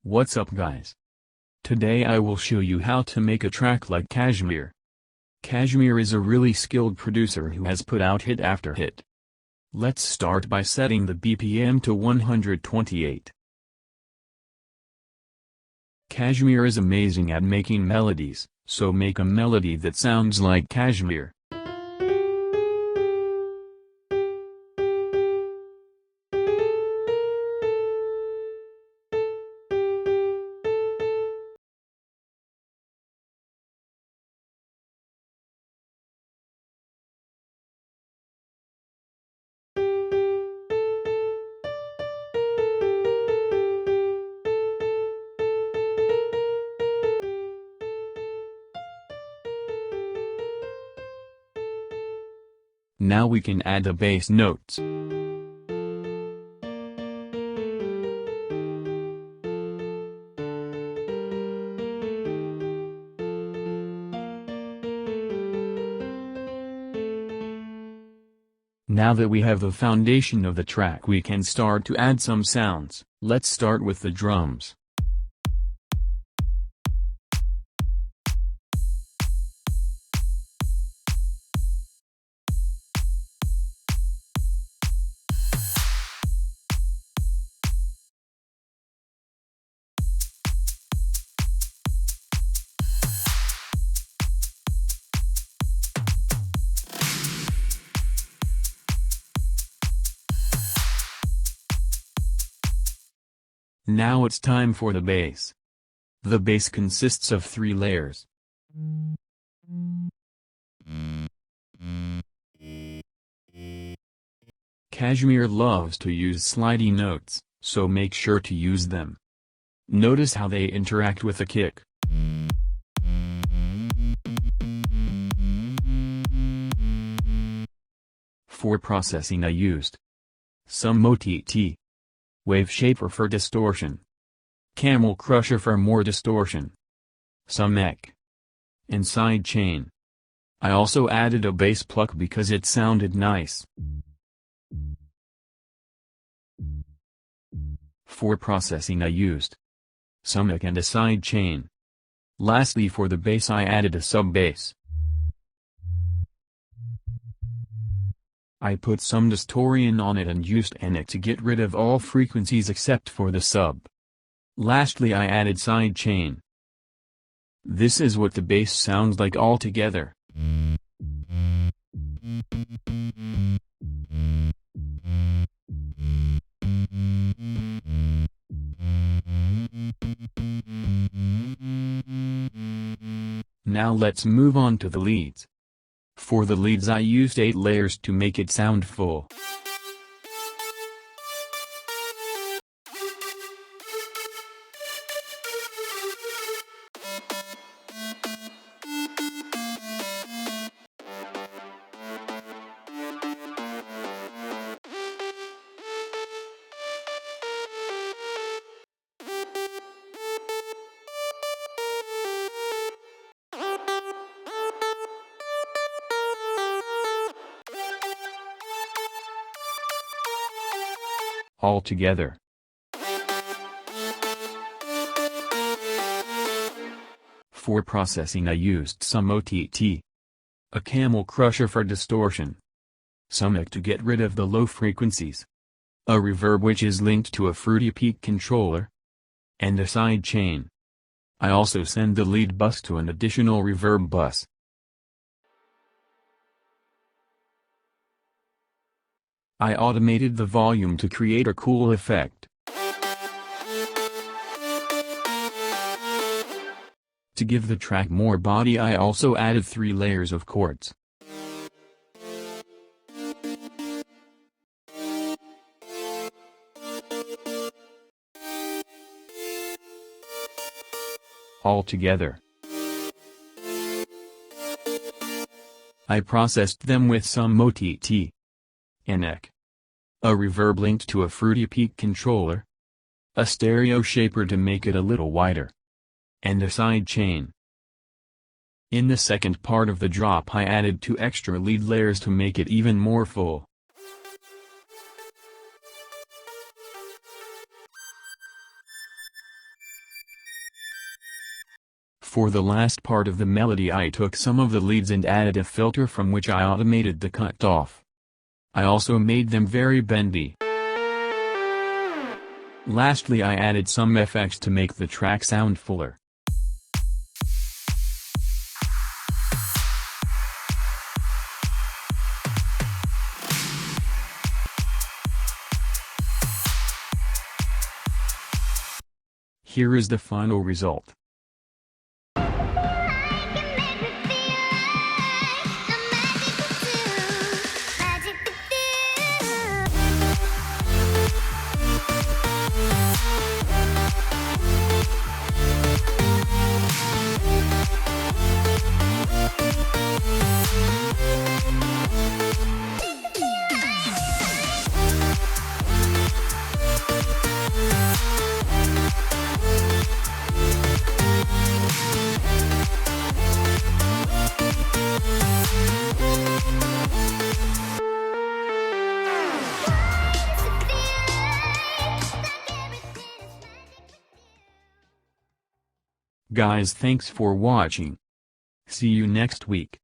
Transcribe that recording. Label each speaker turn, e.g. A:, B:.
A: What's up guys? Today I will show you how to make a track like KSHMR. KSHMR is a really skilled producer who has put out hit after hit. Let's start by setting the BPM to 128. KSHMR is amazing at making melodies, so make a melody that sounds like KSHMR. Now we can add the bass notes. Now that we have the foundation of the track, we can start to add some sounds. Let's start with the drums. Now it's time for the bass. The bass consists of 3 layers. KSHMR loves to use slidey notes, so make sure to use them. Notice how they interact with the kick. For processing I used some OTT, Wave Shaper for distortion, Camel Crusher for more distortion, some EQ, and side chain. I also added a bass pluck because it sounded nice. For processing I used some EQ and a side chain. Lastly, for the bass I added a sub bass. I put some distortion on it and used an EQ to get rid of all frequencies except for the sub. Lastly, I added side chain. This is what the bass sounds like all together. Now let's move on to the leads. For the leads I used 8 layers to make it sound full. All together. For processing I used some OTT, a Camel Crusher for distortion, some EQ to get rid of the low frequencies, a reverb which is linked to a fruity peak controller, and a side chain. I also send the lead bus to an additional reverb bus. I automated the volume to create a cool effect. To give the track more body, I also added 3 layers of chords. All together. I processed them with some OTT, an EQ, a reverb linked to a fruity peak controller, a stereo shaper to make it a little wider, and a side chain. In the second part of the drop I added 2 extra lead layers to make it even more full. For the last part of the melody I took some of the leads and added a filter from which I automated the cut-off. I also made them very bendy. Lastly I added some effects to make the track sound fuller. Here is the final result. Guys, thanks for watching. See you next week.